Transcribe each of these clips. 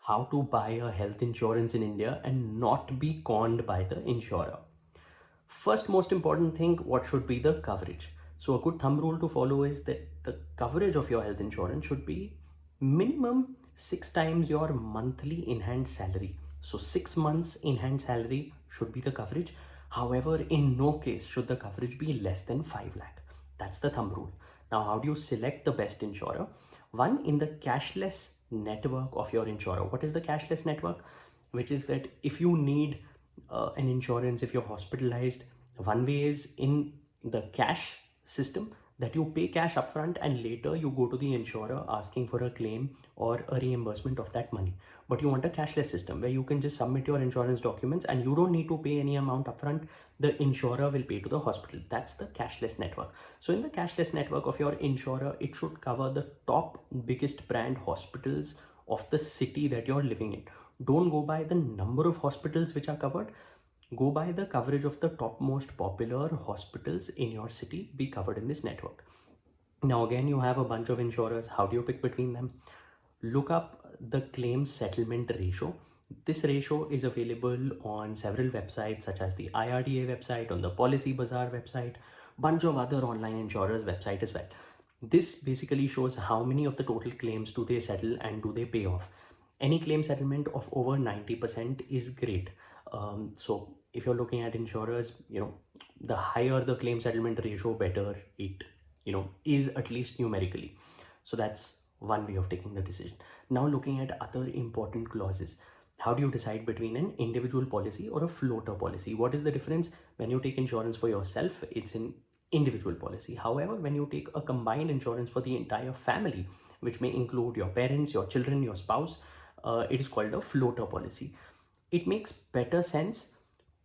how to buy a health insurance in India and not be conned by the insurer. First, most important thing, what should be the coverage? So, a good thumb rule to follow is that the coverage of your health insurance should be minimum 6 times your monthly in hand salary. So, 6 months in hand salary should be the coverage. However, in no case should the coverage be less than 5 lakh. That's the thumb rule. Now, how do you select the best insurer? One, in the cashless network of your insurer. What is the cashless network? Which is that if you need an insurance, if you're hospitalized, one way is in the cash system, that you pay cash upfront and later you go to the insurer asking for a claim or a reimbursement of that money. But you want a cashless system where you can just submit your insurance documents and you don't need to pay any amount upfront. The insurer will pay to the hospital. That's the cashless network. So in the cashless network of your insurer, it should cover the top biggest brand hospitals of the city that you're living in. Don't go by the number of hospitals which are covered. Go by the coverage of the topmost popular hospitals in your city be covered in this network. Now, again, you have a bunch of insurers. How do you pick between them? Look up the claims settlement ratio. This ratio is available on several websites such as the IRDA website, on the Policy Bazaar website, bunch of other online insurers website as well. This basically shows how many of the total claims do they settle and do they pay off. Any claim settlement of over 90% is great. So if you're looking at insurers, the higher the claim settlement ratio, better it is, at least numerically. So that's one way of taking the decision. Now, looking at other important clauses, how do you decide between an individual policy or a floater policy? What is the difference? When you take insurance for yourself, it's an individual policy. However, when you take a combined insurance for the entire family, which may include your parents, your children, your spouse, it is called a floater policy. It makes better sense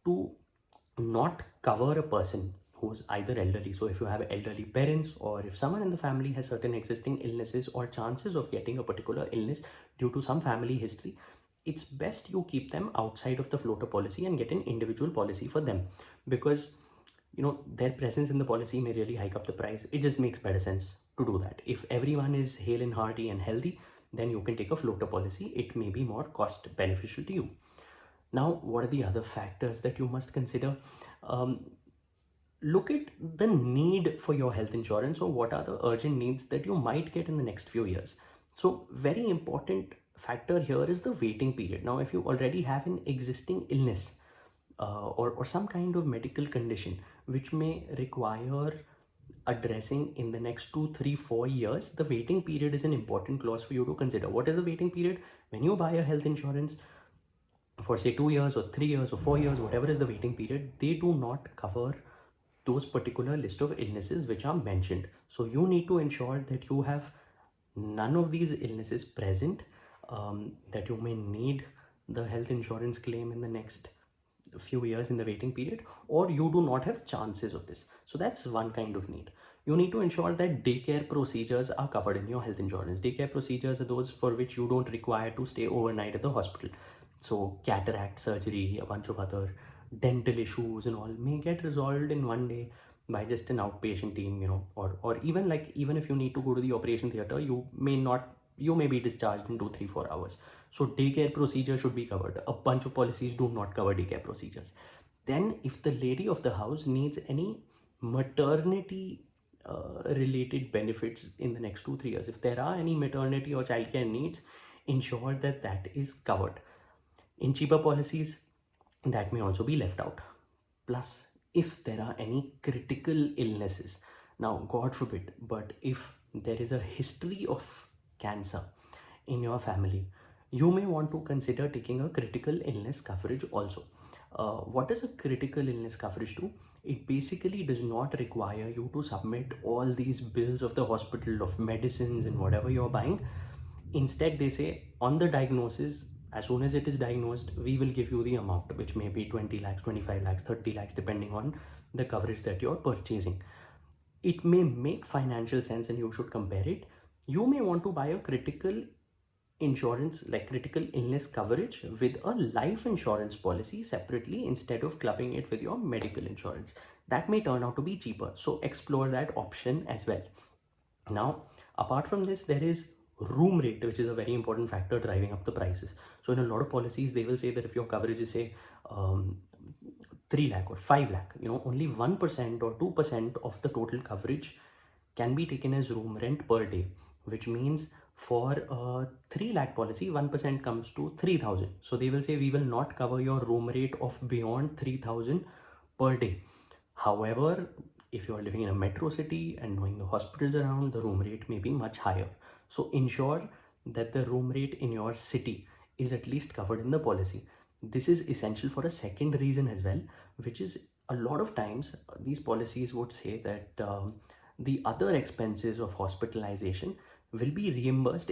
to not cover a person who's either elderly. So if you have elderly parents, or if someone in the family has certain existing illnesses or chances of getting a particular illness due to some family history, it's best you keep them outside of the floater policy and get an individual policy for them, because their presence in the policy may really hike up the price. It just makes better sense to do that. If everyone is hale and hearty and healthy, then you can take a floater policy. It may be more cost beneficial to you. Now, what are the other factors that you must consider? Look at the need for your health insurance, or what are the urgent needs that you might get in the next few years. So, very important factor here is the waiting period. Now, if you already have an existing illness or some kind of medical condition which may require addressing in the next 2, 3, 4 years, the waiting period is an important clause for you to consider. What is the waiting period? When you buy a health insurance for say 2 years or 3 years or 4 years, whatever is the waiting period, they do not cover those particular list of illnesses which are mentioned. So you need to ensure that you have none of these illnesses present, that you may need the health insurance claim in the next few years in the waiting period, or you do not have chances of this. So that's one kind of need. You need to ensure that daycare procedures are covered in your health insurance. Daycare procedures are those for which you don't require to stay overnight at the hospital. So cataract surgery, a bunch of other dental issues and all may get resolved in one day by just an outpatient team, or even if you need to go to the operation theater, you may be discharged in 2, 3, 4 hours. So daycare procedure should be covered. A bunch of policies do not cover daycare procedures. Then if the lady of the house needs any maternity related benefits in the next 2, 3 years, if there are any maternity or childcare needs, ensure that that is covered. In cheaper policies, that may also be left out. Plus, if there are any critical illnesses, now God forbid, but if there is a history of cancer in your family, you may want to consider taking a critical illness coverage also. What does a critical illness coverage do? It basically does not require you to submit all these bills of the hospital, of medicines and whatever you're buying. Instead, they say on the diagnosis, as soon as it is diagnosed, we will give you the amount, which may be 20 lakhs, 25 lakhs, 30 lakhs, depending on the coverage that you're purchasing. It may make financial sense and you should compare it. You may want to buy a critical insurance, like critical illness coverage, with a life insurance policy separately instead of clubbing it with your medical insurance. That may turn out to be cheaper. So explore that option as well. Now, apart from this, there is room rate, which is a very important factor driving up the prices. So in a lot of policies, they will say that if your coverage is say um, 3 lakh or 5 lakh, only 1% or 2% of the total coverage can be taken as room rent per day, which means for a 3 lakh policy, 1% comes to 3,000. So they will say we will not cover your room rate of beyond 3,000 per day. However, if you are living in a metro city and knowing the hospitals around, the room rate may be much higher. So ensure that the room rate in your city is at least covered in the policy. This is essential for a second reason as well, which is a lot of times these policies would say that the other expenses of hospitalization will be reimbursed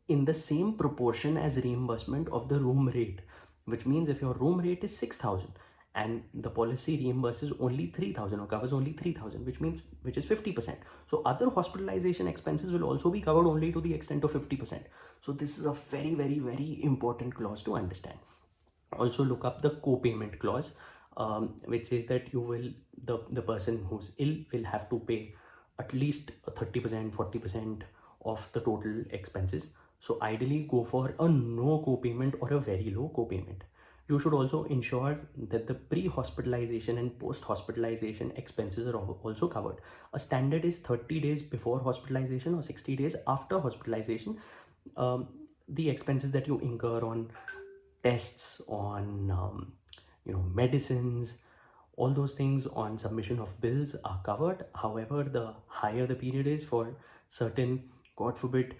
in the same proportion as reimbursement of the room rate, which means if your room rate is 6,000 and the policy reimburses only 3,000 or covers only 3,000, which is 50%. So other hospitalization expenses will also be covered only to the extent of 50%. So this is a very, very, very important clause to understand. Also look up the co-payment clause, which says that the person who's ill will have to pay at least 30%, 40% of the total expenses. So ideally go for a no co-payment or a very low co-payment. You should also ensure that the pre-hospitalization and post-hospitalization expenses are also covered. A standard is 30 days before hospitalization or 60 days after hospitalization. The expenses that you incur on tests, on medicines, all those things on submission of bills are covered. However, the higher the period is for certain, God forbid,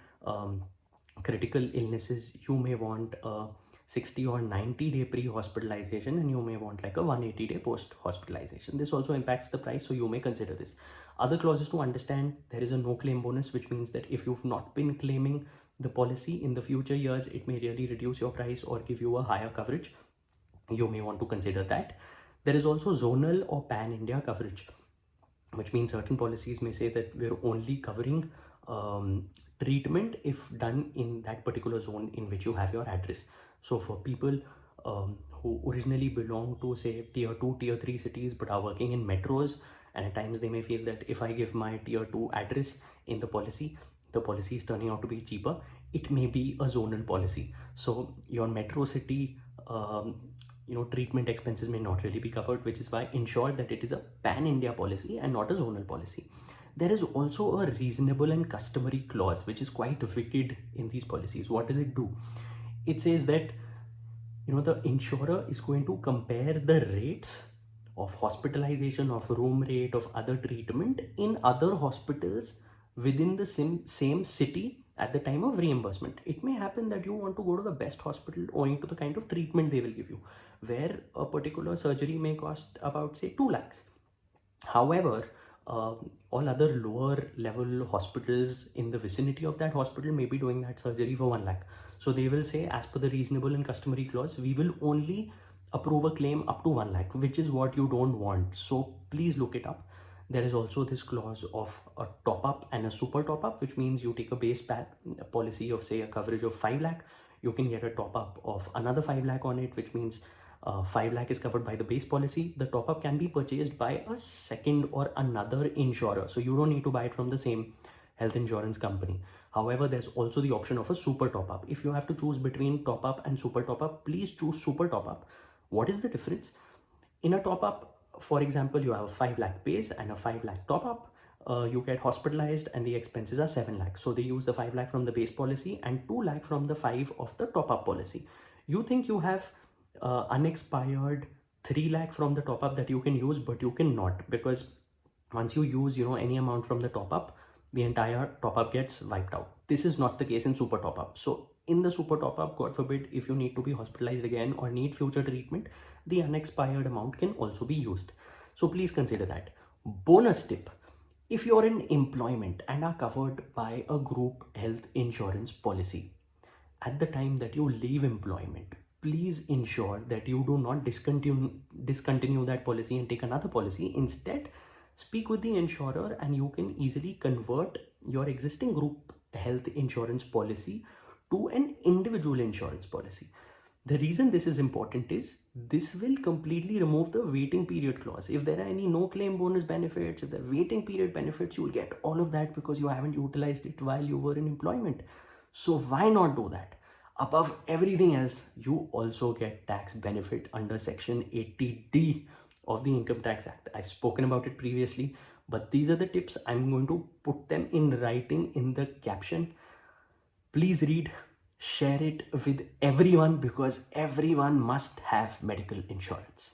critical illnesses, you may want a 60 or 90-day pre-hospitalization and you may want like a 180-day post-hospitalization. This also impacts the price, so you may consider this. Other clauses to understand: there is a no claim bonus, which means that if you've not been claiming the policy in the future years, it may really reduce your price or give you a higher coverage. You may want to consider that. There is also zonal or pan-India coverage, which means certain policies may say that we're only covering treatment if done in that particular zone in which you have your address. So for people who originally belong to say tier 2, tier 3 cities but are working in metros, and at times they may feel that if I give my tier 2 address in the policy is turning out to be cheaper, it may be a zonal policy. So your metro city treatment expenses may not really be covered, which is why ensure that it is a pan-India policy and not a zonal policy. There is also a reasonable and customary clause, which is quite wicked in these policies. What does it do? It says that the insurer is going to compare the rates of hospitalization, of room rate, of other treatment in other hospitals within the same city at the time of reimbursement. It may happen that you want to go to the best hospital owing to the kind of treatment they will give you, where a particular surgery may cost about say 2 lakhs. However, all other lower level hospitals in the vicinity of that hospital may be doing that surgery for 1 lakh. So they will say, as per the reasonable and customary clause, we will only approve a claim up to 1 lakh, which is what you don't want. So please look it up. There is also this clause of a top up and a super top up, which means you take a base policy of say a coverage of 5 lakh, you can get a top up of another 5 lakh on it, which means 5 lakh is covered by the base policy. The top up can be purchased by a second or another insurer, so you don't need to buy it from the same health insurance company. However, there's also the option of a super top up. If you have to choose between top up and super top up, please choose super top up. What is the difference? In a top up, for example, you have a 5 lakh base and a 5 lakh top up. You get hospitalized and the expenses are 7 lakh. So they use the 5 lakh from the base policy and 2 lakh from the 5 of the top up policy. You think you have unexpired 3 lakh from the top up that you can use, but you cannot, because once you use any amount from the top up, the entire top up gets wiped out. This is not the case in super top up. So in the super top up, God forbid, if you need to be hospitalized again or need future treatment, the unexpired amount can also be used. So please consider that. Bonus tip: if you're in employment and are covered by a group health insurance policy, at the time that you leave employment, please ensure that you do not discontinue that policy and take another policy. Instead, speak with the insurer and you can easily convert your existing group health insurance policy to an individual insurance policy. The reason this is important is this will completely remove the waiting period clause. If there are any no claim bonus benefits, if there are waiting period benefits, you will get all of that because you haven't utilized it while you were in employment. So why not do that? Above everything else, you also get tax benefit under section 80D of the Income Tax Act. I've spoken about it previously, but these are the tips. I'm going to put them in writing in the caption. Please read, share it with everyone, because everyone must have medical insurance.